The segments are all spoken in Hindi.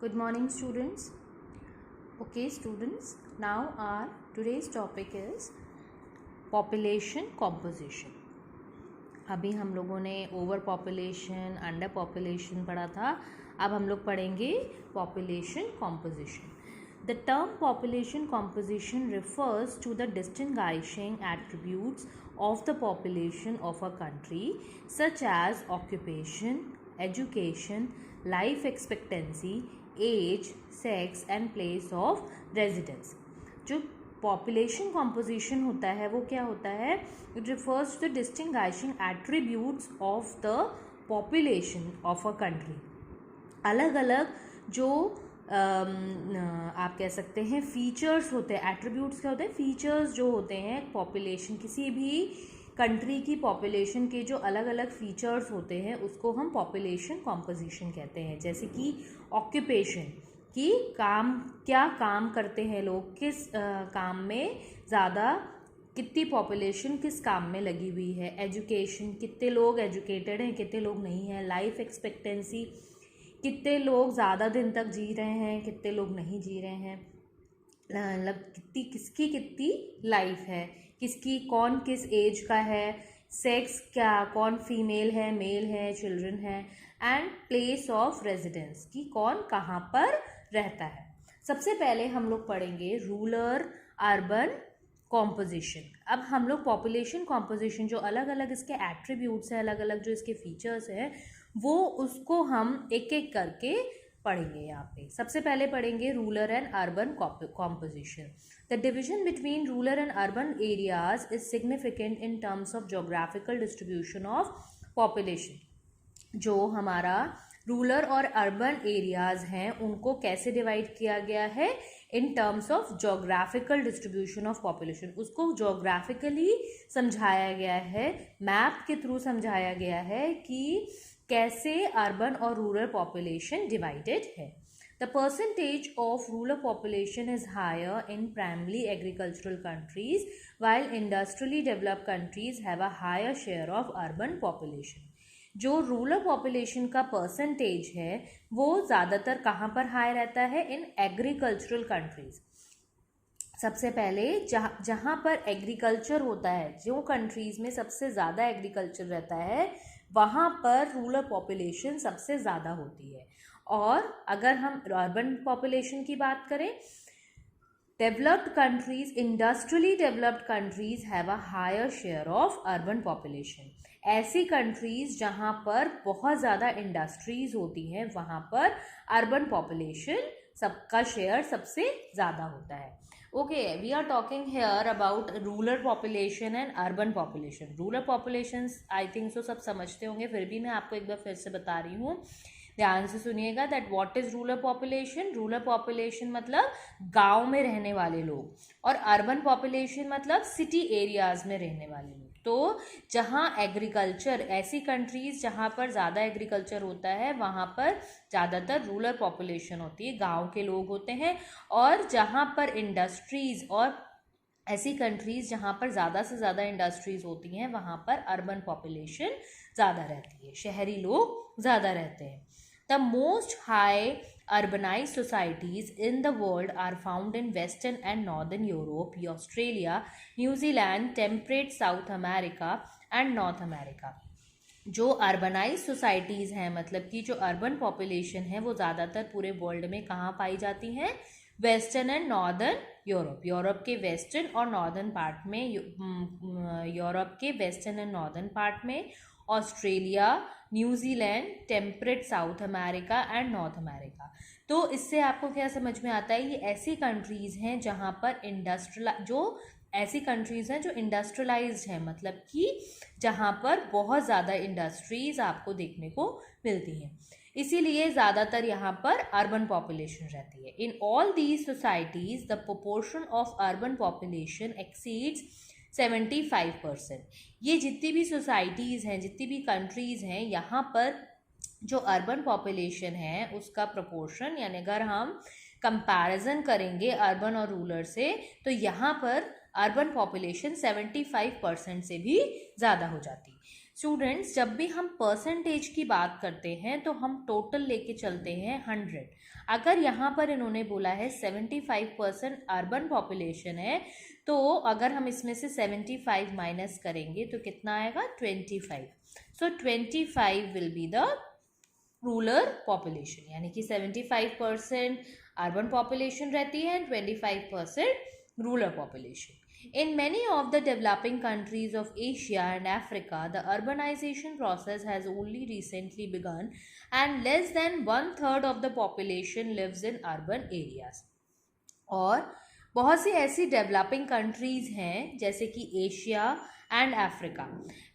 Good morning, students. Okay, students, now our today's topic is population composition. अभी हम लोगों ने ओवर पॉपुलेशन, अंडर पॉपुलेशन पढ़ा था. अब हम लोग पढ़ेंगे population composition. The term population composition refers to the distinguishing attributes of the population of a country, such as occupation, education, life expectancy, age, sex and place of residence. जो पॉपुलेशन कॉम्पोजिशन होता है वो क्या होता है? It refers to the distinguishing attributes of the population of a country. अलग अलग जो आप कह सकते हैं फीचर्स होते हैं. एट्रीब्यूट्स क्या होते हैं? फीचर्स जो होते हैं पॉपुलेशन, किसी भी कंट्री की पॉपुलेशन के जो अलग अलग फीचर्स होते हैं उसको हम पॉपुलेशन कॉम्पोजिशन कहते हैं. जैसे कि ऑक्यूपेशन, कि क्या काम करते हैं लोग, किस काम में ज़्यादा, कितनी पॉपुलेशन किस काम में लगी हुई है. एजुकेशन, कितने लोग एजुकेटेड हैं, कितने लोग नहीं हैं. लाइफ एक्सपेक्टेंसी, कितने लोग ज़्यादा दिन तक जी रहे हैं, कितने लोग नहीं जी रहे हैं. मतलब किसकी कितनी लाइफ है, किसकी कौन किस एज का है. सेक्स, क्या कौन फीमेल है, मेल है, चिल्ड्रन है. एंड प्लेस ऑफ रेजिडेंस, कि कौन कहाँ पर रहता है. सबसे पहले हम लोग पढ़ेंगे रूरल अर्बन कॉम्पोजिशन. अब हम लोग पॉपुलेशन कॉम्पोजिशन जो अलग अलग इसके एट्रीब्यूट्स हैं, अलग अलग जो इसके फीचर्स हैं, वो उसको हम एक एक करके पढ़ेंगे. यहाँ पे सबसे पहले पढ़ेंगे rural and urban composition. The division between rural and urban areas is significant in terms of geographical distribution of population. जो हमारा रूरल और अर्बन एरियाज हैं उनको कैसे डिवाइड किया गया है? In terms of geographical distribution of population. उसको जोग्राफिकली समझाया गया है, मैप के थ्रू समझाया गया है कि कैसे अर्बन और रूरल पॉपुलेशन डिवाइडेड है. The percentage of rural population is higher in primary agricultural countries, while industrially developed countries have a higher share of urban population. जो रूरल पॉपुलेशन का परसेंटेज है वो ज़्यादातर कहाँ पर हाई रहता है? In agricultural countries. सबसे पहले जहाँ पर एग्रीकल्चर होता है, जो कंट्रीज़ में सबसे ज़्यादा एग्रीकल्चर रहता है, वहाँ पर रूरल पॉपुलेशन सबसे ज़्यादा होती है. और अगर हम अर्बन पॉपुलेशन की बात करें, developed countries, industrially developed countries have a higher share of urban population. ऐसी कंट्रीज जहाँ पर बहुत ज़्यादा इंडस्ट्रीज होती हैं वहाँ पर अर्बन पॉपुलेशन सबका शेयर सबसे ज़्यादा होता है. Okay, we are talking here about rural population and urban population. Rural population I think so सब समझते होंगे, फिर भी मैं आपको एक बार फिर से बता रही हूँ, ध्यान से सुनिएगा. That what is rural population? Rural population मतलब गांव में रहने वाले लोग, और अर्बन पॉपुलेशन मतलब सिटी एरियाज में रहने वाले लोग. तो जहाँ एग्रीकल्चर, ऐसी कंट्रीज जहाँ पर ज़्यादा एग्रीकल्चर होता है वहाँ पर ज़्यादातर रूरल पॉपुलेशन होती है, गांव के लोग होते हैं. और जहाँ पर इंडस्ट्रीज़, और ऐसी कंट्रीज़ जहाँ पर ज़्यादा से ज़्यादा इंडस्ट्रीज़ होती हैं वहाँ पर अर्बन पॉपुलेशन ज़्यादा रहती है, शहरी लोग ज़्यादा रहते हैं. The most high urbanized societies in the world are found in Western and Northern Europe, Australia, New Zealand, temperate South America and North America. जो अर्बनाइज सोसाइटीज़ हैं, मतलब कि जो अर्बन पॉपुलेशन है वो ज़्यादातर पूरे वर्ल्ड में कहाँ पाई जाती हैं? Western and northern Europe. Europe के वेस्टर्न और नॉर्दर्न पार्ट में, यूरोप के वेस्टर्न एंड नॉर्दर्न पार्ट में, Australia, New Zealand, temperate south America and north America. तो इससे आपको क्या समझ में आता है? ये ऐसी कंट्रीज़ हैं जहाँ पर ऐसी कंट्रीज़ हैं जो इंडस्ट्रियलाइज्ड हैं, मतलब कि जहाँ पर बहुत ज़्यादा इंडस्ट्रीज़ आपको देखने को मिलती हैं. इसीलिए ज़्यादातर यहाँ पर अर्बन पॉपुलेशन रहती है. In all these societies the proportion of urban population exceeds 75%. ये जितनी भी सोसाइटीज़ हैं, जितनी भी कंट्रीज़ हैं, यहाँ पर जो अर्बन पॉपुलेशन है उसका प्रोपोर्शन, यानी अगर हम कंपैरिजन करेंगे अर्बन और रूरल से, तो यहाँ पर अर्बन पॉपुलेशन 75% से भी ज़्यादा हो जाती. स्टूडेंट्स, जब भी हम परसेंटेज की बात करते हैं तो हम टोटल लेके चलते हैं 100। अगर यहाँ पर इन्होंने बोला है 75% अर्बन पॉपुलेशन है, तो अगर हम इसमें से 75 माइनस करेंगे तो कितना आएगा 25। सो 25 will be the rural population, यानी कि 75% अर्बन पॉपुलेशन रहती है and 25% rural population. In many of the developing countries of Asia and Africa, the urbanization process has only recently begun and less than 1/3 of the population lives in urban areas. और बहुत सी ऐसी डेवलपिंग कंट्रीज़ हैं जैसे कि एशिया एंड अफ्रीका।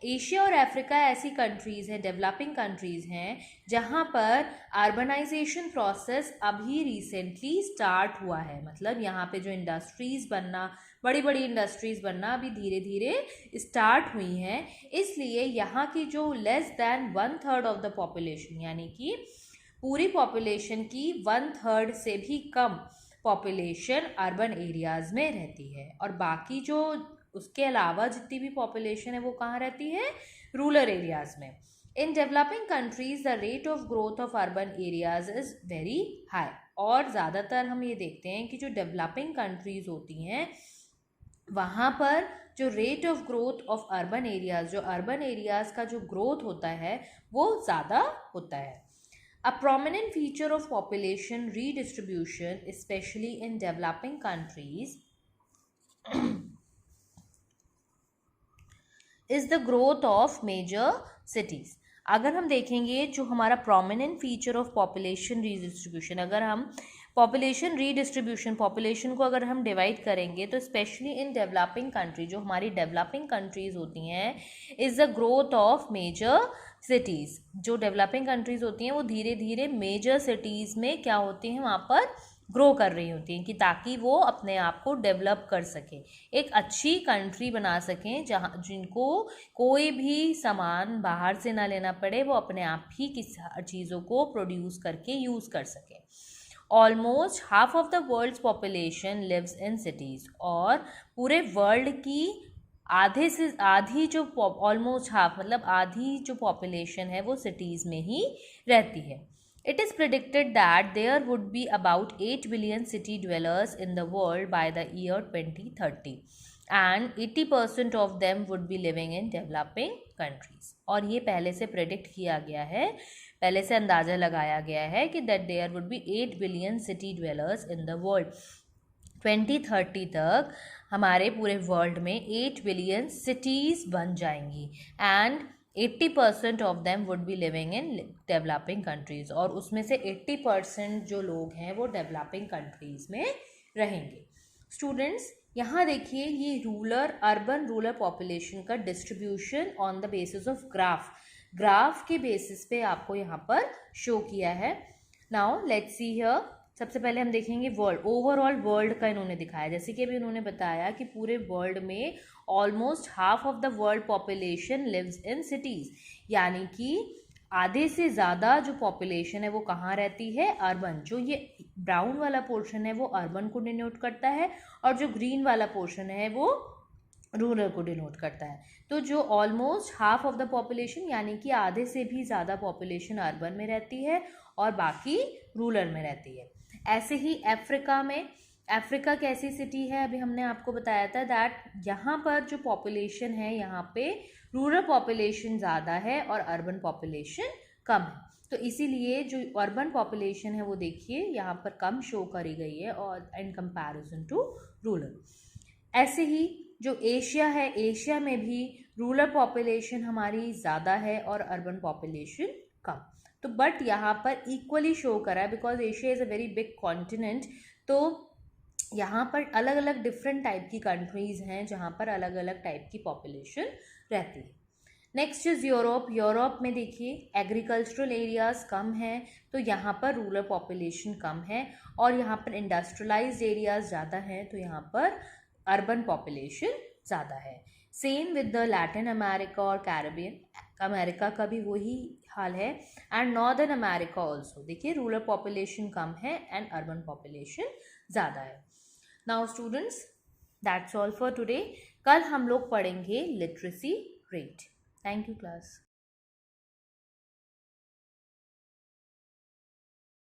एशिया और अफ्रीका ऐसी कंट्रीज़ हैं, डेवलपिंग कंट्रीज़ हैं, जहाँ पर अर्बनाइजेशन प्रोसेस अभी रिसेंटली स्टार्ट हुआ है। मतलब यहाँ पे जो इंडस्ट्रीज़ बनना, बड़ी बड़ी इंडस्ट्रीज़ बनना अभी धीरे धीरे स्टार्ट हुई हैं। इसलिए यहाँ की जो less than 1/3 of the population, यानी कि पूरी पॉपुलेशन की 1/3 से भी कम पॉपुलेशन अर्बन एरियाज़ में रहती है, और बाकी जो उसके अलावा जितनी भी पॉपुलेशन है वो कहाँ रहती है, रूरल एरियाज़ में। इन developing countries the rate of growth of urban areas is very high. और ज़्यादातर हम ये देखते हैं कि जो डेवलपिंग कंट्रीज़ होती हैं वहाँ पर जो rate of growth of urban areas, जो अर्बन एरियाज़ का जो ग्रोथ होता है वो ज़्यादा होता है। A prominent feature of population redistribution, especially in developing countries, is the growth of major cities. अगर हम देखेंगे जो हमारा prominent feature of population redistribution, अगर हम पॉपुलेशन रीडिस्ट्रीब्यूशन, पॉपुलेशन को अगर हम डिवाइड करेंगे तो स्पेशली इन डेवलपिंग कंट्री, जो हमारी डेवलपिंग कंट्रीज़ होती हैं, is the growth of major cities. जो डेवलपिंग कंट्रीज़ होती हैं वो धीरे धीरे मेजर सिटीज़ में क्या होती हैं, वहाँ पर ग्रो कर रही होती हैं, कि ताकि वो अपने आप को डेवलप कर सकें, एक अच्छी कंट्री बना सकें, जहाँ जिनको कोई भी सामान बाहर से ना लेना पड़े, वो अपने आप ही किस चीज़ों को प्रोड्यूस करके यूज़ कर सकें। Almost half of the world's population lives in cities, और पूरे वर्ल्ड की आधे से आधी जो ऑलमोस्ट हाफ मतलब आधी जो पॉपुलेशन है वो सिटीज़ में ही रहती है। It is predicted that there would be about 8 billion city dwellers in the world by the year 2030 and 80% of them would be living in developing countries. और ये पहले से प्रेडिक्ट किया गया है, पहले से अंदाज़ा लगाया गया है कि that there would be 8 billion city dwellers in the world. 2030 तक हमारे पूरे वर्ल्ड में 8 बिलियन सिटीज़ बन जाएंगी and 80% of them would be living in developing countries, और उसमें से 80% जो लोग हैं वो डेवलपिंग कंट्रीज़ में रहेंगे। स्टूडेंट्स, यहाँ देखिए ये अर्बन रूरल पॉपुलेशन का distribution on the basis of graph के बेसिस पे आपको यहाँ पर शो किया है। Now let's see here. सबसे पहले हम देखेंगे ओवरऑल वर्ल्ड का इन्होंने दिखाया, जैसे कि अभी इन्होंने बताया कि पूरे वर्ल्ड में almost half of the world population lives in cities, यानी कि आधे से ज़्यादा जो पॉपुलेशन है वो कहाँ रहती है, अर्बन। जो ये ब्राउन वाला पोर्शन है वो अर्बन को डिनोट करता है, और जो ग्रीन वाला पोर्शन है वो रूरल को डिनोट करता है। तो जो almost half of the population, यानी कि आधे से भी ज़्यादा पॉपुलेशन अर्बन में रहती है और बाकी रूरल में रहती है। ऐसे ही अफ्रीका कैसी सिटी है, अभी हमने आपको बताया था दैट यहाँ पर जो पॉपुलेशन है यहाँ पे रूरल पॉपुलेशन ज़्यादा है और अर्बन पॉपुलेशन कम है। तो इसीलिए जो अर्बन पॉपुलेशन है वो देखिए यहाँ पर कम शो करी गई है और इन कंपैरिजन टू रूरल। ऐसे ही जो एशिया है, एशिया में भी रूरल पॉपुलेशन हमारी ज़्यादा है और अर्बन पॉपुलेशन कम। तो बट यहाँ पर इक्वली शो करा है because Asia is a very big continent. तो यहाँ पर अलग अलग डिफरेंट टाइप की कंट्रीज़ हैं जहाँ पर अलग अलग टाइप की पॉपुलेशन रहती है। नेक्स्ट इज़ यूरोप में देखिए एग्रीकल्चरल एरियाज़ कम हैं, तो यहाँ पर रूरल पॉपुलेशन कम है, और यहाँ पर इंडस्ट्रियलाइज्ड एरियाज़ ज़्यादा हैं, तो यहाँ पर अर्बन पॉपुलेशन ज़्यादा है। Same with the Latin America और कैरिबियन अमेरिका का भी वही हाल है, एंड नॉर्दर्न अमेरिका ऑल्सो। देखिए रूरल पॉपुलेशन कम है एंड अर्बन पॉपुलेशन ज़्यादा है। Now students, that's all for today. कल हम लोग पढ़ेंगे literacy rate. Thank you class.